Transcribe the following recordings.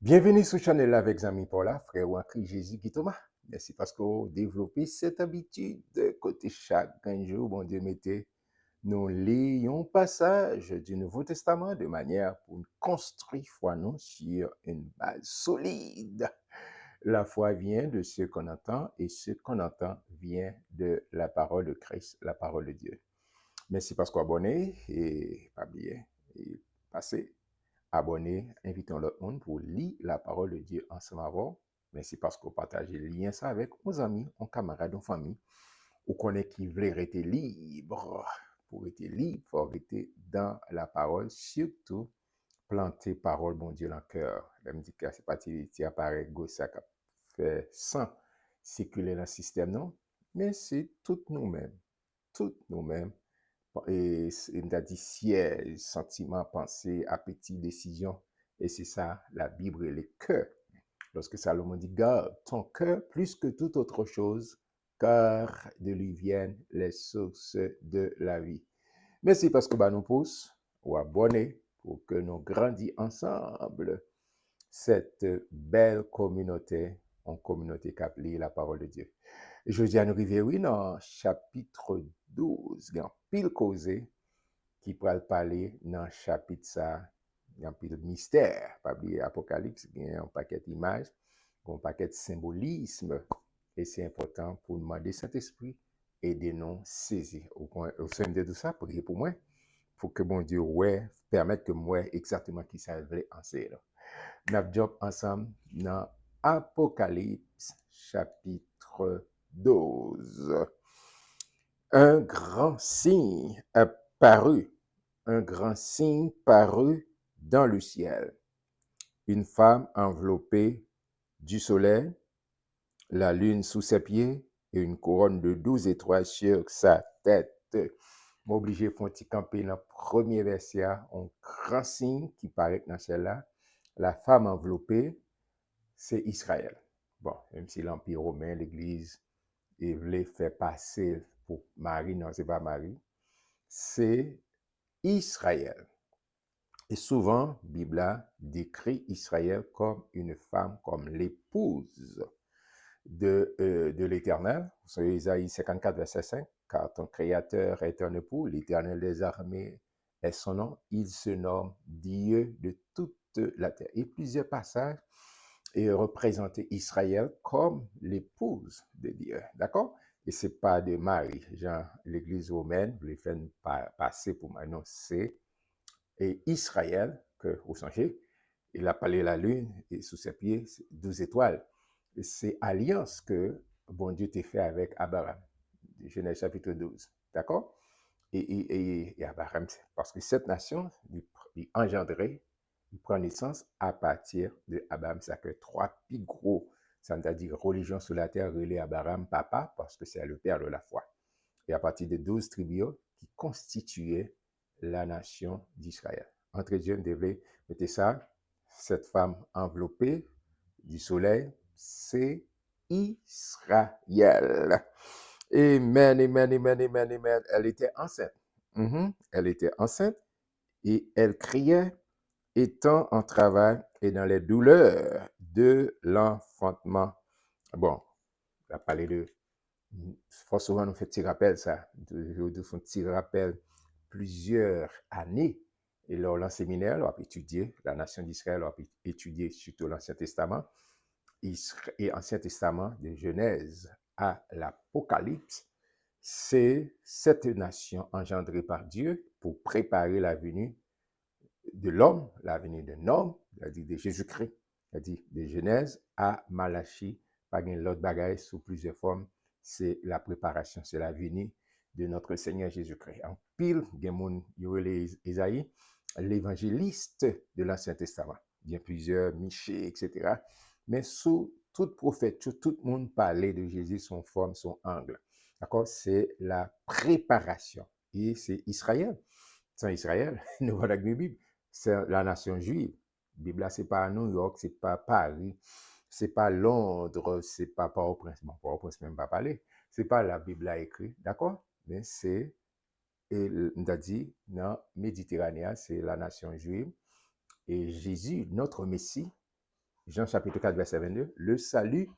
Bienvenue sur Channel avec Zami Paula, frère ou en Christ Jésus qui Thomas. Merci parce que vous développez cette habitude de côté chaque jour, bon Dieu, mettez nous lions passage du Nouveau Testament de manière pour construire foi nous sur une base solide. La foi vient de ce qu'on entend et ce qu'on entend vient de la parole de Christ, la parole de Dieu. Merci parce que vous abonnez et pas bien et passez abonnez, invitons l'autre monde pour lire la parole de Dieu ensemble avant. Merci parce que vous partagez le lien ça avec vos amis, vos camarades, vos familles, ou connaît qui veulent rester libre. Pour être libre, il faut rester dans la parole, surtout planter parole, bon Dieu, dans le cœur. La me dit que c'est parti, qui apparaît gauche, ça fait sans circuler dans le système, non? Mais c'est toutes nous-mêmes, et il a dit siège, sentiment, pensée, appétit, décision. Et c'est ça, la Bible et le cœur. Lorsque Salomon dit, garde ton cœur plus que toute autre chose, car de lui viennent les sources de la vie. Merci parce que nous pousse ou abonner pour que nous grandissions ensemble cette belle communauté, en communauté qui appelle la parole de Dieu. Je dis à nous arriver, oui, dans chapitre 12, il y a pile causé qui pourra parler dans le chapitre ça, il y a un peu de mystère, pas oublier Apocalypse, il y a un paquet d'images, un paquet de symbolisme, et c'est important pour demander Saint-Esprit et de nous saisir. Au sein de tout ça, priez pour moi, pour que mon Dieu ouais, permette que moi exactement qui ça veut enseigner. Nous avons ensemble dans Apocalypse chapitre 12. Un grand signe apparut, un grand signe parut dans le ciel. Une femme enveloppée du soleil, la lune sous ses pieds et une couronne de 12 étoiles sur sa tête. M'obligé font camper dans le premier verset, un grand signe qui paraît dans celle-là. La femme enveloppée, c'est Israël. Bon, même si l'Empire romain, l'Église, il voulait faire passer pour Marie, non, c'est pas Marie, c'est Israël. Et souvent, Bible décrit Israël comme une femme, comme l'épouse de l'Éternel. Vous savez, Isaïe 54, verset 5, car ton Créateur est un époux, l'Éternel des armées est son nom, il se nomme Dieu de toute la terre. Et plusieurs passages et représenter Israël comme l'épouse de Dieu. D'accord? Et c'est pas de Marie. Genre, l'Église romaine voulait faire passer pour maintenant, c'est Israël, que vous songez, il a parlé la lune et sous ses pieds, 12 étoiles. C'est alliance que bon Dieu t'a fait avec Abraham. Genèse chapitre 12. D'accord? Et Abraham, parce que cette nation, il engendrait, il prend naissance à partir de Abraham. Ça fait trois plus gros, c'est-à-dire religion sur la terre, relais Abraham, papa, parce que c'est le père de la foi. Et à partir de 12 tribus qui constituaient la nation d'Israël. Entre Dieu, devait mettre ça, cette femme enveloppée du soleil, c'est Israël. Amen, amen, amen, amen, amen. Elle était enceinte. Elle était enceinte et elle criait, étant en travail et dans les douleurs de l'enfantement. Bon, on a parlé de. Souvent, nous fait petit rappel ça. Nous font petit rappel plusieurs années. Et lors d'un séminaire, on a étudié la nation d'Israël, on a étudié surtout l'Ancien Testament et Ancien Testament, de Genèse à l'Apocalypse, c'est cette nation engendrée par Dieu pour préparer la venue de l'homme, la venue d'un homme, c'est-à-dire de Jésus-Christ, c'est-à-dire de Genèse à Malachie, pas l'autre bagaille sous plusieurs formes, c'est la préparation, c'est la venue de notre Seigneur Jésus-Christ. En pile, Isaïe, l'évangéliste de l'Ancien Testament. Il y a plusieurs, Michée, etc. Mais sous tout prophète, tout le monde parlait de Jésus, son forme, son angle. D'accord? C'est la préparation. Et c'est Israël. Sans Israël, nous voilà la Bible, c'est la nation juive. La Bible, c'est pas New York, c'est pas Paris, c'est pas Londres, c'est pas Port-au-Prince. Bon, Port-au-Prince, même pas parler. C'est pas la Bible a écrit, d'accord? Mais c'est, on a dit, non, Méditerranée, c'est la nation juive. Et Jésus, notre Messie, Jean chapitre 4, verset 22, le salut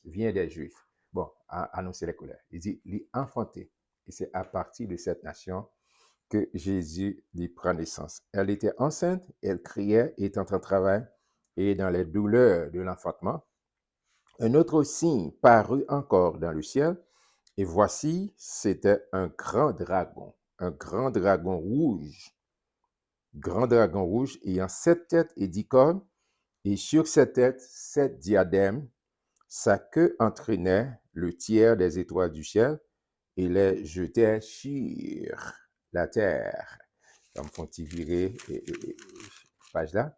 vient des Juifs. Bon, annoncer les couleurs. Il dit, l'enfanté. Et c'est à partir de cette nation que Jésus lui prend naissance. Elle était enceinte, elle criait, était en travail, et dans les douleurs de l'enfantement, un autre signe parut encore dans le ciel, et voici, c'était un grand dragon rouge, ayant 7 têtes et 10 cornes, et sur ses têtes 7 diadèmes. Sa queue entraînait le tiers des étoiles du ciel et les jetait sur la terre. Comme font-ils virer page là.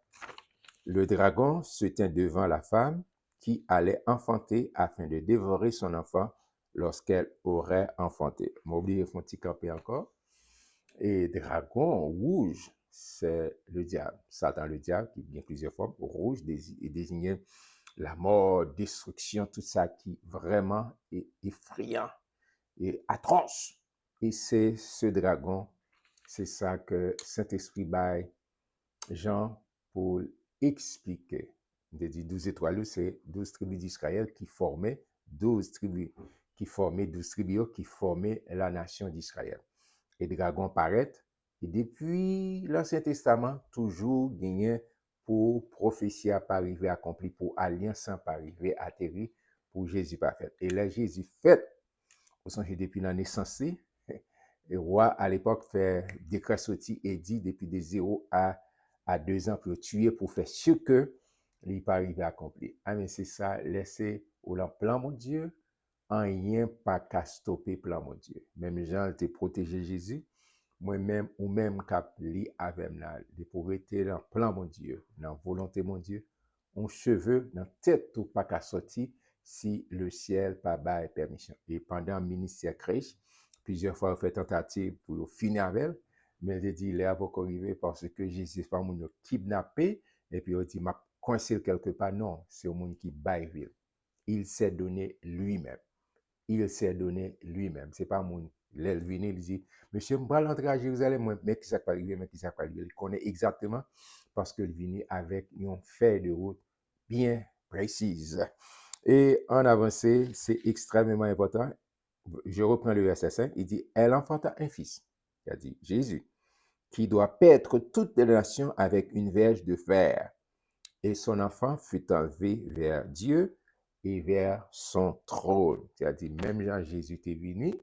Le dragon se tint devant la femme qui allait enfanter afin de dévorer son enfant lorsqu'elle aurait enfanté. M'oubliez, font-ils camper encore. Et dragon rouge, c'est le diable. Satan, le diable, qui vient plusieurs formes. Rouge désignait la mort, destruction, tout ça qui vraiment est effrayant et atroce. Et c'est ce dragon, c'est ça que Saint-Esprit baille Jean pour expliquer. Il dit 12 étoiles, c'est 12 tribus d'Israël qui formaient 12 tribus, qui formaient la nation d'Israël. Et dragon paraît, et depuis l'Ancien Testament, toujours gagné pour prophétie à pas arriver accompli, pour alliance à pas arriver atterri, pour Jésus pas fait. Et là, Jésus fait, au sens depuis la naissance, le roi à l'époque fait décret sorti et dit depuis de 0 à 2 ans pour tuer, pour faire ce que il pas arrivé à accomplir. Ah, mais c'est ça, laisser au plan, mon Dieu, en rien pas qu'à stopper plan, mon Dieu. Même Jean te protégé Jésus, moi-même ou même cap li avec moi, de pour être dans plan, mon Dieu, dans volonté, mon Dieu, on cheveux dans tête ou pas qu'à sortir si le ciel pas bail permission. Et pendant le ministère crèche, plusieurs fois, on fait tentative pour finir avec elle, mais elle dit, il est pas arrivé parce que Jésus pas mon kidnappé, et puis on dit, m'a coincé quelque part. Non, c'est au monde qui baille ville. Il s'est donné lui-même. Il s'est donné lui-même. C'est pas mon. L'Elvini, il dit, monsieur, je vais rentrer à Jérusalem, mais qui s'est pas arrivé, mais qui s'est pas arrivé. Il connaît exactement parce qu'il vient avec une feuille de route bien précise. Et en avancée, c'est extrêmement important. Je reprends le verset 5. Il dit, elle enfanta un fils. Il a dit, Jésus, qui doit paître toutes les nations avec une verge de fer. Et son enfant fut enlevé vers Dieu et vers son trône. C'est-à-dire, même Jean Jésus est venu,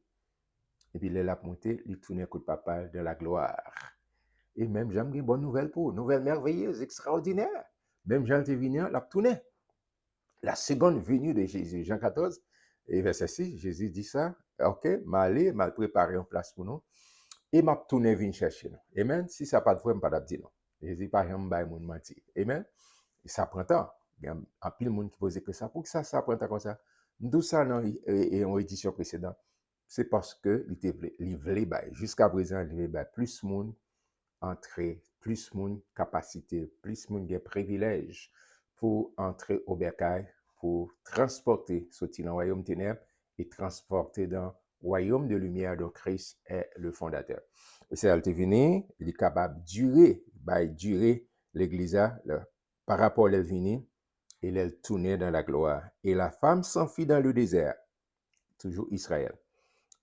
et puis il a monté, il tournait coup de papa de la gloire. Et même Jean a une bonne nouvelle pour vous, nouvelle merveilleuse, extraordinaire. Même Jean est venu, il a tourné. La seconde venue de Jésus, Jean 14, et verset 6, Jésus dit ça, ok, m'aller, m'a préparé une place pour nous, et m'a tourné venir chercher nous. Amen. Si ça n'a pas de foi, je ne pas dire non. Jésus pas jamais mon mentir. Amen. Et ça prend temps. Il y a un pile de monde qui pose que ça. Pour que ça prend temps comme ça. D'où ça dans une édition précédente. C'est parce que il voulait jusqu'à présent, il voulait plus de monde entrer, plus de monde capacité, plus de monde des privilèges pour entrer au bercail, pour transporter sortir dans le royaume ténèbres et transporter dans le royaume de lumière dont Christ est le fondateur. C'est elle est venu, il est capable de durer l'église par rapport à l'Elvini, et elle tournait dans la gloire. Et la femme s'enfuit dans le désert, toujours Israël,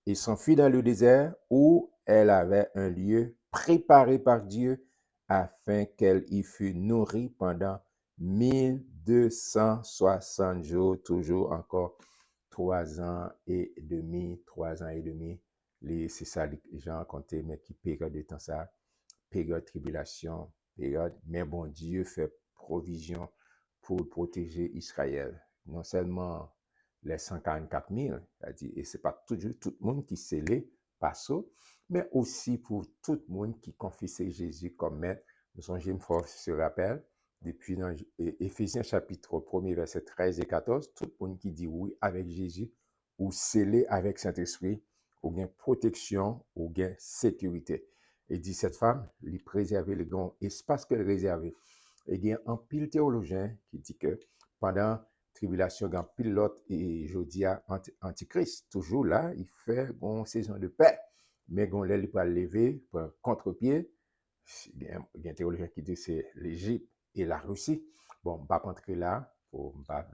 et s'enfuit dans le désert où elle avait un lieu préparé par Dieu afin qu'elle y fût nourrie pendant 1260 jours, toujours encore 3 ans et demi, 3 ans et demi. C'est ça, les gens comptaient, mais qui période de temps ça, période tribulation, période, mais bon, Dieu fait provision pour protéger Israël. Non seulement les 144 000, et ce n'est pas toujours tout le monde qui scellait Passo, mais aussi pour tout le monde qui confessait Jésus comme maître. Nous sommes une fois se rappelle, depuis dans Éphésiens chapitre 1er, verset 13 et 14, tout le monde qui dit oui avec Jésus, ou scellé avec Saint-Esprit, ou bien protection, ou bien sécurité. Et dit cette femme, lui préserver le grand espace qu'elle réservait. Et il y a un pile théologien qui dit que pendant tribulation, il y a un pilote et Jodia antichrist. Toujours là, il fait une saison de paix. Mais quand il peut lever pour contre-pied, il y a un théologien qui dit que c'est l'Égypte et la Russie. Bon, je ne vais pas entrer là, pour ne pas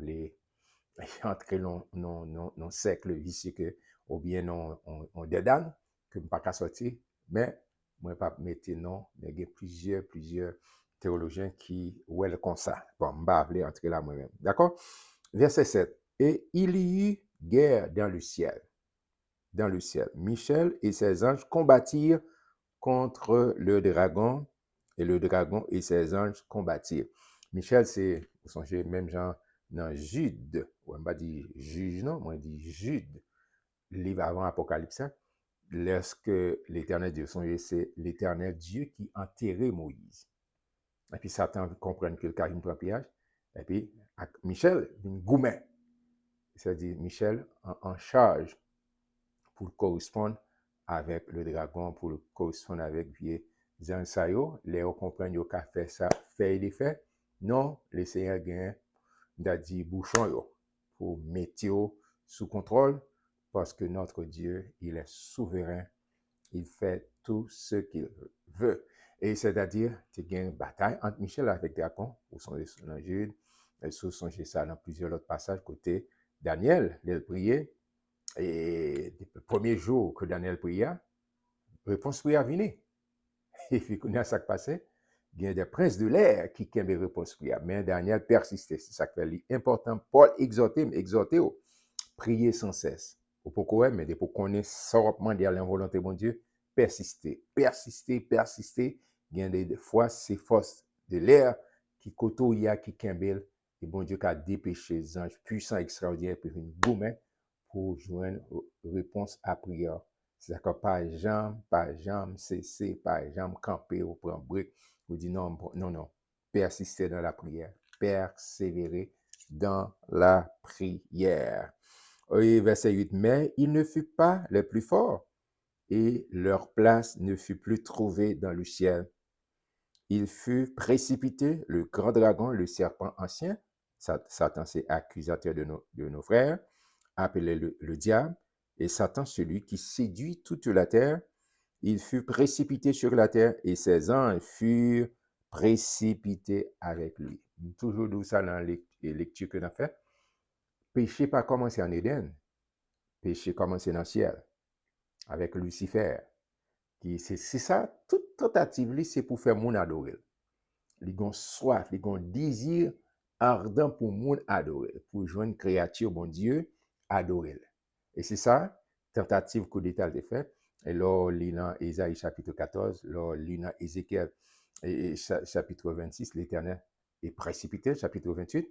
entrer dans cercle vicieux que, ou bien on dédane, que je ne pas qu'à sortir, mais moi, je ne vais pas mettre non, mais il y a plusieurs théologiens qui ouellent comme ça. Bon, je ne vais pas entrer là moi-même. D'accord? Verset 7. Et il y eut guerre dans le ciel. Dans le ciel. Michel et ses anges combattirent contre le dragon, et le dragon et ses anges combattirent. Michel, c'est, vous songez, même genre dans Jude, on va dire juge, non, moi dit Jude, livre avant Apocalypse, lorsque l'éternel Dieu, songez, c'est l'éternel Dieu qui enterrait Moïse. Et puis Satan comprend que le cas prend piège, et puis Michel, une goumet, c'est-à-dire Michel en charge pour correspondre avec le dragon, pour correspondre avec vieux Zansayo, les comprennent yo ka fait ça, fait il fait. Non, le Seigneur gagne d'adi bouchon yo pour mettre sous contrôle parce que notre Dieu, il est souverain, il fait tout ce qu'il veut. Et c'est-à-dire, tu as une bataille entre Michel avec dragon, ou son dans Jude, et sous songer ça dans plusieurs autres passages côté Daniel, il priait. Et le premier jour que Daniel pria, réponse pria venir. Et puis, quand ça qui passait, il y a des princes de l'air qui ont des réponses pria. Mais Daniel persistait. C'est ça qui fait important. Paul exhortait, prier sans cesse. Pourquoi? Mais pour connaître sortement de la volonté de mon Dieu, persister. Il y a des fois, c'est force de l'air qui côtoie, qui kembel, et bon Dieu qui a dépêché les anges puissants, extraordinaires, pour une gourmet pour joindre réponse à prière. C'est-à-dire pas jamais cesser, pas jamais camper ou prendre brique, ou dire non, persister dans la prière, persévérer dans la prière. Et verset 8, mais il ne fut pas les plus forts, et leur place ne fut plus trouvée dans le ciel. Il fut précipité, le grand dragon, le serpent ancien, Satan c'est accusateur de nos frères, appelé le diable, et Satan celui qui séduit toute la terre. Il fut précipité sur la terre, et ses anges furent précipités avec lui. Toujours d'où ça dans les lectures que l'on a fait. Péché pas commencé en Éden, péché commencé dans le ciel, avec Lucifer. C'est ça, toute tentative, c'est pour faire mon adorer. Ils ont soif, ils ont désir ardent pour moun adorer, pour joindre une créature, bon Dieu, adorer. Et c'est ça, tentative que l'État a fait. Et là, dans Ésaïe chapitre 14, là, dans Ézéchiel chapitre 26, l'Éternel est précipité, chapitre 28,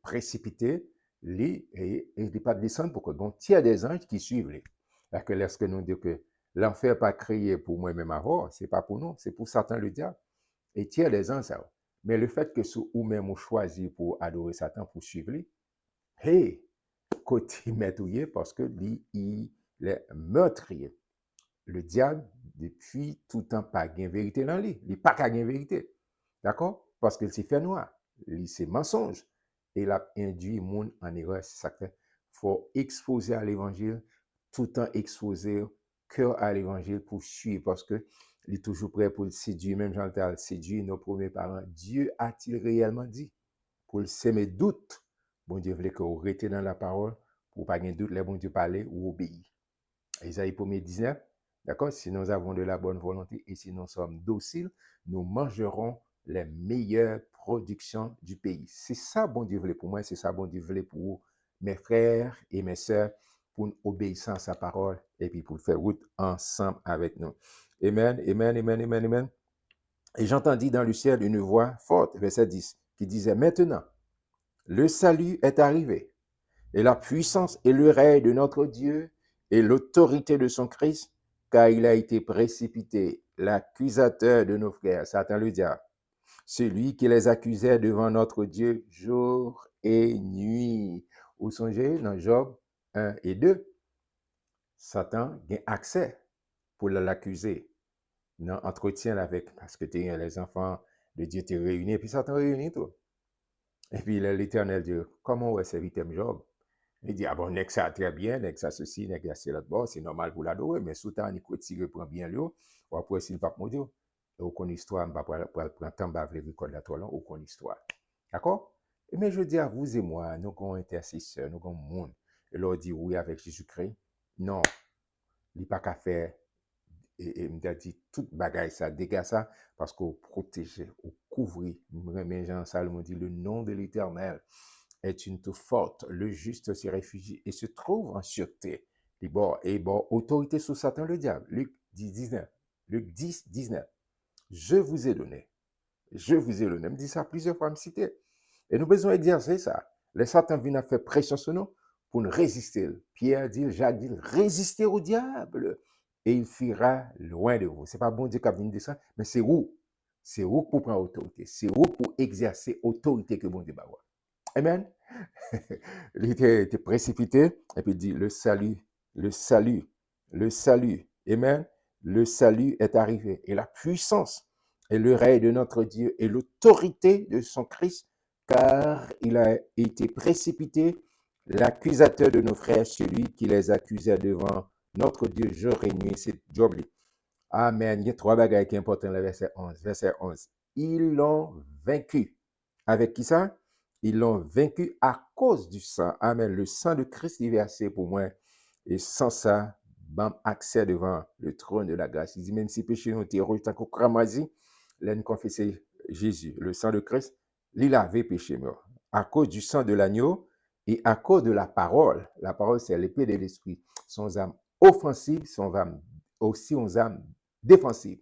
précipité, et il n'est pas descendre pour que bon tiers des anges qui suivent les. Là que lorsque nous disons que l'enfer pas créé pour moi-même avoir, c'est pas pour nous, c'est pour Satan le diable. Et tiers des anges, ça. Mais le fait que ou même on choisit pour adorer Satan, pour suivre lui, hey, côté métouillé parce que lui, il est meurtrier. Le diable, depuis tout temps, pas gain vérité dans lui. Il pas qu'à gain vérité. D'accord? Parce qu'il s'est fait noir. Il c'est mensonge. Et il a induit le monde en erreur. C'est ça que fait. Il faut exposer à l'évangile, tout le temps exposer cœur à l'évangile pour suivre. Parce que il est toujours prêt pour le séduire. Même Jean-Tal séduit nos premiers parents. Dieu a-t-il réellement dit? Pour le semer doute. Bon Dieu voulait que vous retiez dans la parole pour pas de doute, les bon Dieu parler ou obéir. Isaïe 1er 19, d'accord? Si nous avons de la bonne volonté et si nous sommes dociles, nous mangerons les meilleures productions du pays. C'est ça, bon Dieu voulait pour moi, c'est ça, bon Dieu voulait pour mes frères et mes sœurs, pour une obéissance à sa parole et puis pour faire route ensemble avec nous. Amen, amen, amen, amen, amen. Et j'entendis dans le ciel une voix forte, verset 10, qui disait, maintenant, le salut est arrivé, et la puissance et le règne de notre Dieu et l'autorité de son Christ, car il a été précipité, l'accusateur de nos frères, Satan le diable, celui qui les accusait devant notre Dieu jour et nuit. Vous songez dans Job 1 et 2, Satan a accès pour l'accuser dans entretien avec, parce que les enfants de Dieu te réunis, et puis Satan réunit tout. Et puis l'Éternel dit, comment est-ce que Job? Il dit, ah bon, nek ça très bien, nek ça ceci, nek ça c'est l'autre bord, c'est normal pour l'adorer, mais sous temps, il continue prend bien l'eau, ou après, s'il pas maudit, aucune histoire, je ne vais pas prendre temps, je vais vous la toi, aucune histoire. D'accord? Mais je dis à vous et moi, nous avons intercesseur, nous avons monde, et leur dit oui avec Jésus-Christ. Non, il n'y a pas qu'à faire, et me dit toute bagaille ça, dégage ça, parce qu'on protège, on couvre. Mais Jean Salomon dit, le nom de l'Éternel est une tour forte, le juste s'y réfugie et se trouve en sûreté. Et bon, autorité sous Satan le diable. Luc 10, 19. Luc 10, 19. Je vous ai donné. Je vous ai donné. Me dit ça plusieurs fois, me citer. Et nous besoin d'exercer ça. Les Satan vient faire pression sur nous pour nous résister. Pierre dit, Jacques dit, résistez au diable et il fuira loin de vous. Ce n'est pas bon Dieu qui a venu de ça, mais c'est vous. C'est vous pour prendre autorité. C'est vous pour exercer autorité que bon Dieu va avoir. Amen. Il était précipité et puis il dit, le salut, le salut, le salut. Amen. Le salut est arrivé et la puissance et le règne de notre Dieu et l'autorité de son Christ, car il a été précipité, l'accusateur de nos frères, celui qui les accusait devant notre Dieu jour et nuit, c'est Job. Amen. Il y a trois bagages qui sont importants, le verset 11. Verset 11. Ils l'ont vaincu. Avec qui ça? Ils l'ont vaincu à cause du sang. Amen. Le sang de Christ est versé pour moi. Et sans ça, bam, accès devant le trône de la grâce. Il dit, même si péché nous était rouge, tant qu'on cramasi, là, nous confesser Jésus, le sang de Christ, il avait péché mort. À cause du sang de l'agneau et à cause de la parole. La parole, c'est l'épée de l'esprit. Son âme offensive, son âme aussi, son âme défensive.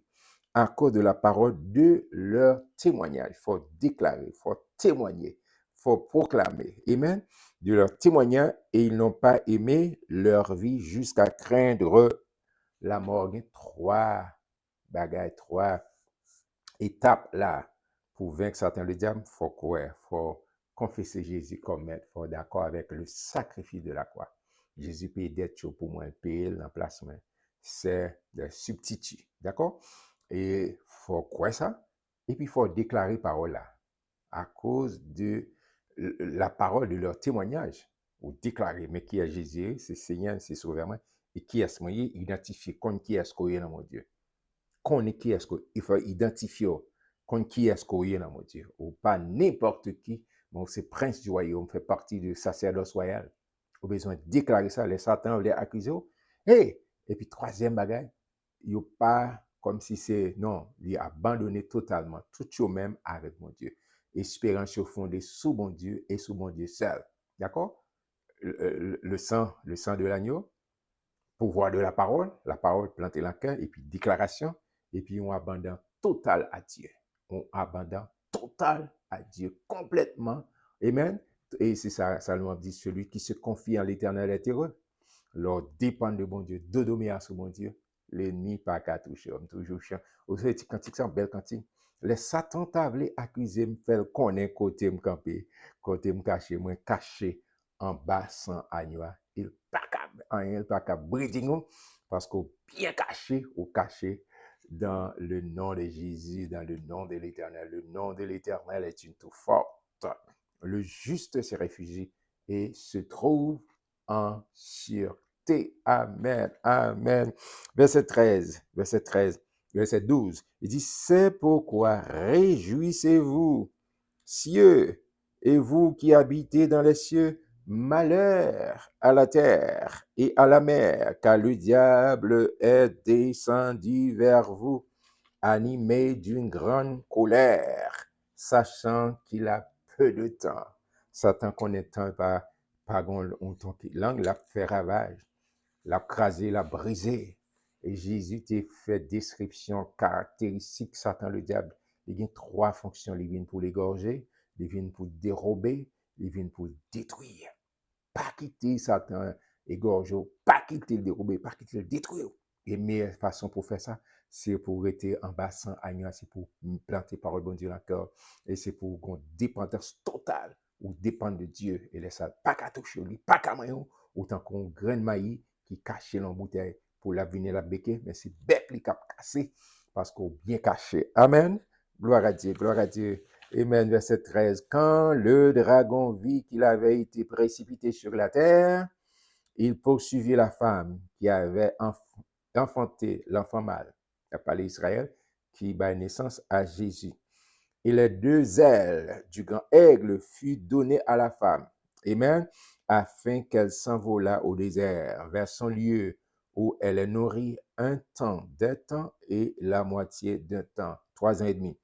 À cause de la parole de leur témoignage. Il faut déclarer, il faut témoigner, il faut proclamer. Amen. De leur témoignage, et ils n'ont pas aimé leur vie jusqu'à craindre la mort. Il y a trois bagailles, trois étapes là pour vaincre Satan le diable. Il faut croire, il faut confesser Jésus comme maître, il faut être d'accord avec le sacrifice de la croix. Jésus paye d'être pour moi, payer l'emplacement. C'est le substitut. D'accord? Et il faut croire ça. Et puis il faut déclarer parole là. À cause de la parole de leur témoignage. Ou déclarer, mais qui est Jésus, c'est Seigneur, c'est Sauveur. Et qui est-ce que identifier, comme qui est-ce qu'il y a dans mon Dieu. Qu'on est qui est-ce qu'il faut identifier, comme qui est-ce qu'il y a dans mon Dieu. Ou pas n'importe qui. Bon, c'est prince du royaume, fait partie du sacerdoce royal. Au besoin de déclarer ça, les Satan les accuser. Hey! Et puis, troisième bagage, il n'y a pas comme si c'est, non, il a abandonné totalement, tout eux-mêmes avec mon Dieu. Espérance fondée sous mon Dieu et sous mon Dieu seul. D'accord? Le sang de l'agneau, pouvoir de la parole plantée dans le cœur, et puis déclaration, et puis on abandonne total à Dieu. On abandonne total à Dieu, complètement. Amen. Et c'est ça, Salomon dit, celui qui se confie en l'Éternel est heureux. Leur dépend de bon Dieu, de dominer sur mon Dieu. L'ennemi pas qu'à toucher, homme toujours chiant. Vous savez, cantique, c'est un bel cantique. Les Satan t'a voulu accuser, me faire connaître côté me camper, côté me cacher, moi caché en bas sans agneau. Il pas qu'à breeding parce qu'on bien caché ou caché dans le nom de Jésus, dans le nom de l'Éternel. Le nom de l'Éternel est une tour forte. Le juste se réfugie et se trouve en sûreté. Amen. Amen. Verset 13. Verset 13. Verset 12. Il dit, c'est pourquoi réjouissez-vous, cieux, et vous qui habitez dans les cieux, malheur à la terre et à la mer, car le diable est descendu vers vous, animé d'une grande colère, sachant qu'il a peu de temps. Satan connaît temps par ton langue, l'a fait ravage, l'a crasé, l'a brisé. Et Jésus t'a fait description caractéristique, Satan le diable. Il y a trois fonctions. Il vient pour l'égorger, il vient pour dérober, il vient pour détruire. Pas quitter Satan égorger, pas quitter le dérober, pas quitter le détruire. Et la meilleure façon pour faire ça, c'est pour rester en bas sans agneau, c'est pour planter parole bon Dieu dans le cœur. Et c'est pour une dépendance totale ou dépendre de Dieu. Et laisse ça, pas qu'à toucher lui, pas qu'à maillon, autant qu'on grain de maïs qui cache dans la bouteille pour la venir la béquer, mais c'est bête qui a cassé parce qu'on bien caché. Amen. Gloire à Dieu, gloire à Dieu. Amen, verset 13. Quand le dragon vit qu'il avait été précipité sur la terre, il poursuivit la femme qui avait enfanté l'enfant mâle. Il a parlé d'Israël qui bat naissance à Jésus. et les deux ailes du grand aigle furent données à la femme. Amen. Afin qu'elle s'envolât au désert, vers son lieu où elle est nourrie un temps, des temps et la moitié d'un temps, 3 ans et demi,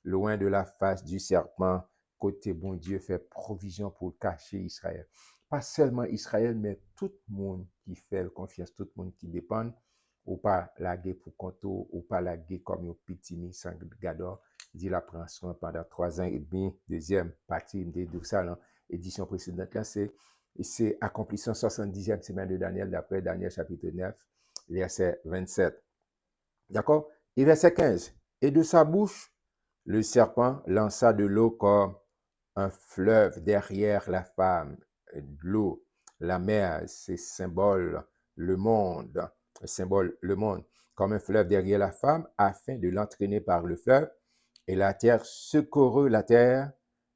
loin de la face du serpent, côté bon Dieu fait provision pour cacher Israël. Pas seulement Israël, mais tout le monde qui fait confiance, tout le monde qui dépend, ou pas la guerre pour Conto, ou pas la guerre comme au Pitimi, sans Gador, dit la prend soin pendant 3 ans et demi. Deuxième partie de ça, édition précédente, là, c'est accomplissant 70e semaine de Daniel, d'après Daniel chapitre 9, verset 27. D'accord? Et verset 15. Et de sa bouche, le serpent lança de l'eau comme un fleuve derrière la femme. De l'eau, la mer, c'est symbole, le monde, symbole, le monde, comme un fleuve derrière la femme, afin de l'entraîner par le fleuve. Et la terre secourut la terre,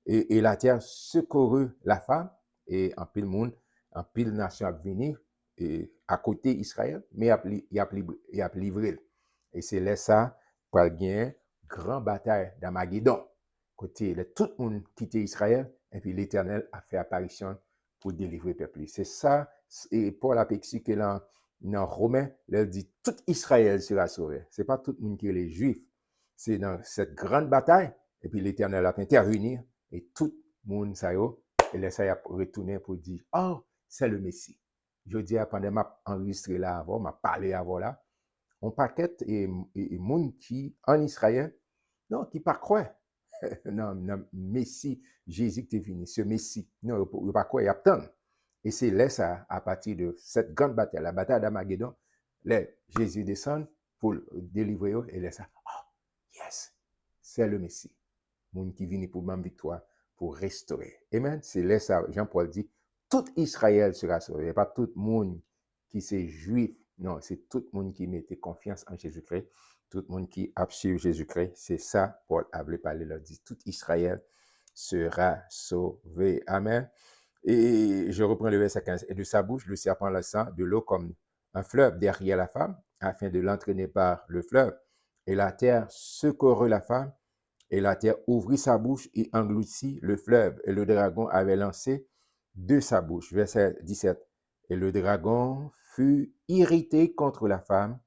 et la terre secourut la femme, et en pile monde, en pile nation à venir, et à côté Israël, mais il a livré. Et c'est là ça, pour gagner grand bataille d'Armageddon. Côté, tout le monde quitté Israël, et puis l'Éternel a fait apparition pour délivrer le peuple. C'est ça, et Paul a expliqué que dans Romains, il dit tout Israël sera sauvé. Ce n'est pas tout le monde qui est les Juifs. C'est dans cette grande bataille, et puis l'Éternel a intervenir, et tout le monde, ça y est, et là, ça y a retourné pour dire, oh, c'est le Messie. Je dis, pendant m'a enregistré là avant, m'a parlé avant là, on paquet et monde qui, en Israël, non, qui pas croire. Non, non, Messie, Jésus qui est venu, ce Messie. Non, il ne pas croire, il y a tant. Et c'est là, ça, à partir de cette grande bataille, la bataille d'Armageddon, là, Jésus descend pour délivrer eux, et là, ça, oh, yes, c'est le Messie. Monde qui vient pour même victoire, pour restaurer. Amen. C'est là, ça, Jean-Paul dit, tout Israël sera sauvé. Pas tout le monde qui c'est juif. Non, c'est tout le monde qui mettait confiance en Jésus-Christ. Tout le monde qui a suivi Jésus-Christ. C'est ça, Paul a voulu parler, là, dit, tout Israël sera sauvé. Amen. Et je reprends le verset 15. Et de sa bouche, le serpent lança de l'eau comme un fleuve derrière la femme, afin de l'entraîner par le fleuve. Et la terre secourut la femme, et la terre ouvrit sa bouche et engloutit le fleuve. Et le dragon avait lancé de sa bouche. Verset 17. Et le dragon fut irrité contre la femme,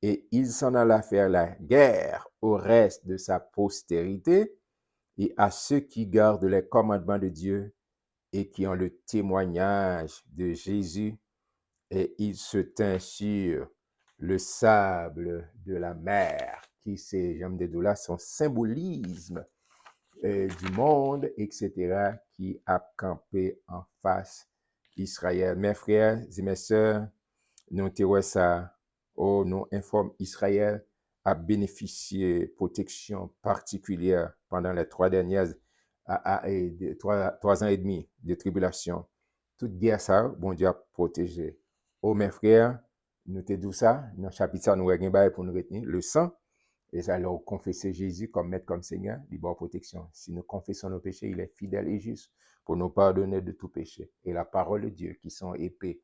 et il s'en alla faire la guerre au reste de sa postérité et à ceux qui gardent les commandements de Dieu et qui ont le témoignage de Jésus. Et il se tint sur le sable de la mer, qui, c'est, j'aime des dollars, son symbolisme du monde, etc., qui a campé en face Israël. Mes frères et mes sœurs, nous avons ça, oh, nous informe Israël a bénéficié de protection particulière pendant les 3 dernières 3 ans et demi de tribulation. Toute guerre, ça, bon Dieu a protégé. Oh, mes frères, nous te dit ça, dans le chapitre, ça, nous avons pour nous retenir le sang. Et alors, confesser Jésus comme maître, comme Seigneur, il bonne protection. Si nous confessons nos péchés, il est fidèle et juste pour nous pardonner de tout péché. Et la parole de Dieu, qui sont épées,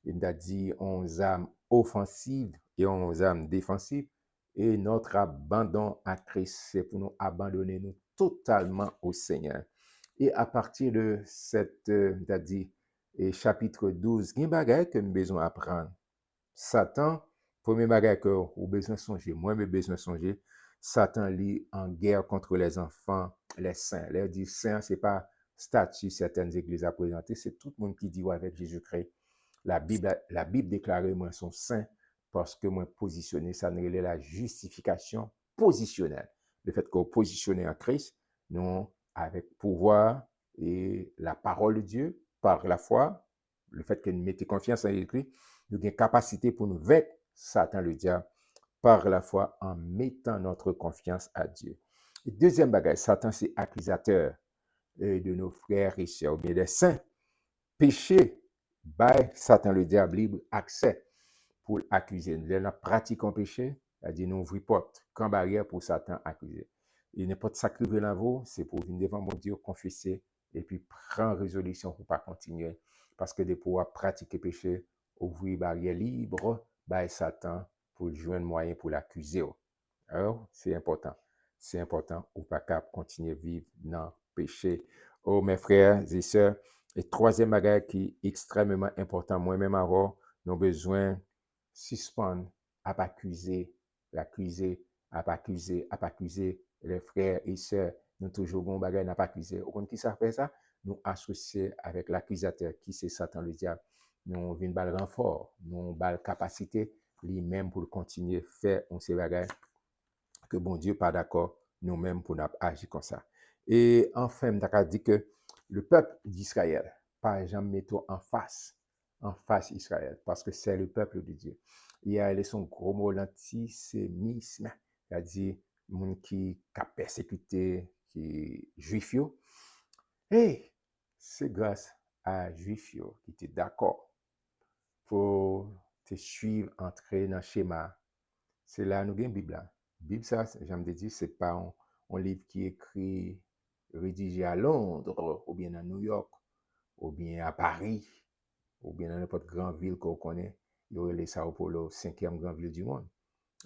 il a dit 11 âmes offensives et 11 âmes défensives. Et notre abandon à Christ, c'est pour nous abandonner nous totalement au Seigneur. Et à partir de cette, dit, et chapitre 12, il y a des bagages que nous avons besoin d'apprendre. Satan, premier bagage que vous besoin de songer, moi j'ai besoin de songer, Satan lit en guerre contre les enfants, les saints. Les dit saints, c'est pas statut certaines églises à présenter, c'est tout le monde qui dit ouais, avec Jésus-Christ. La Bible déclare moi son saint parce que moi positionné, ça ne la justification positionnelle. Le fait qu'on positionne en Christ, nous avec pouvoir et la parole de Dieu par la foi, le fait que nous mettons confiance en Jésus-Christ, nous avons une capacité pour nous vaincre Satan le diable par la foi en mettant notre confiance à Dieu. Et deuxième bagage, Satan c'est accusateur de nos frères et sœurs, bien des saints. Péché, by Satan le diable libre accès pour accuser. Nous pratiquons péché, c'est-à-dire nous ouvrons porte, quand barrière pour Satan accuser. Il n'est pas de sacrifier la vous, c'est pour venir devant mon Dieu, confesser et puis prendre résolution pour ne pas continuer. Parce que de pouvoir pratiquer péché, ouvrir barrière libre, by Satan pour joindre moyen pour l'accuser. Alors, c'est important. c'est important ou pas capable de continuer à vivre dans le péché. Oh, mes frères et sœurs, et troisième bagage qui est extrêmement important, moi-même avant, nous avons besoin de suspendre, à pas accuser, l'accuser, à pas accuser, à pas accuser les frères et sœurs. Nous toujours bon bagage, n'a pas accuser. Au compte qui ça fait ça? Nous associer avec l'accusateur qui c'est Satan le diable. Nous avons une balle renfort, nous avons une balle capacité, lui-même pour continuer à faire on ces bagages que bon Dieu pas d'accord nous-mêmes pour nous agir comme ça. Et enfin, d'accord dit que le peuple d'Israël, par exemple, mettons en face Israël, parce que c'est le peuple de Dieu. Il y a son gros mot l'antisémisme, c'est-à-dire monde qui a persécuté qui juif yo. Et c'est grâce à juif yo qui étaient d'accord pour te suivre, entrer dans le schéma. C'est là nous avons une Bible. La Bible, ça, j'aime dire, ce n'est pas un livre qui est écrit, rédigé à Londres, ou bien à New York, ou bien à Paris, ou bien dans n'importe grande ville qu'on connaît. Il y aurait les Sao Paulo, cinquième grande ville du monde.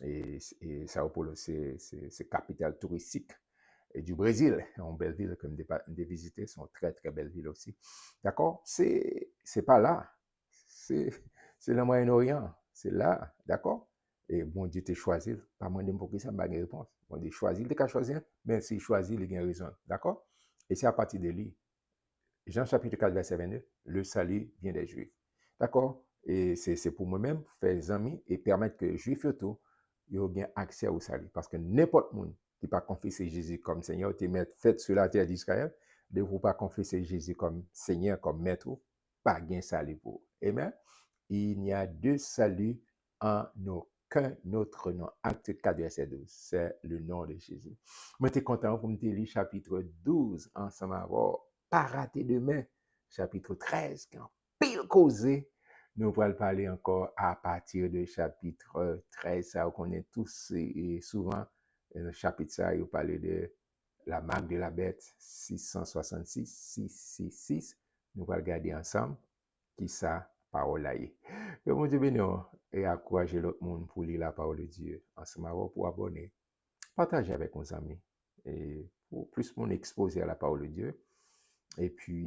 Et Sao Paulo, c'est capitale touristique et du Brésil. Une belle ville comme des visiter, c'est une très très belle ville aussi. D'accord? C'est pas là. C'est le Moyen-Orient. C'est là. D'accord? Et bon Dieu t'a choisi. Pas moi de pour qui ça m'a une réponse. Bon Dieu choisi, il t'a choisi, mais s'il choisit, il a une raison. D'accord? Et c'est à partir de lui. Jean chapitre 4, verset 22, le salut vient des Juifs. D'accord? Et c'est pour moi-même, faire des amis et permettre que les Juifs surtout, ils aient bien accès au salut. Parce que n'importe monde qui pas confesser Jésus comme Seigneur, tu mettre fait sur la terre d'Israël, ne vous pas confesser Jésus comme Seigneur, comme Maître, pas gain salut pour. Amen. Il n'y a deux saluts en aucun autre nom. Acte 4, verset 12. C'est le nom de Jésus. Moi, je suis content pour me lire chapitre 12 ensemble avec pas rater demain, chapitre 13, qui en pile causé. Nous allons parler encore à partir de chapitre 13, ça, on connaît tous et souvent, le chapitre ça, il parle de la marque de la bête 666, 666. Nous allons regarder ensemble qui ça, parole là. Que mon Dieu bénisse et encourager l'autre monde pour lire la parole de Dieu. Ensemble, pour abonner, partager avec nos amis et pour plus mon exposer à la parole de Dieu. Et puis,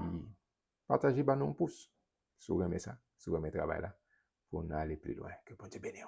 partagez bah, non pouce. Si vous aimez ça, si vous aimez le travail là, pour nous aller plus loin. Que bon Dieu bénisse.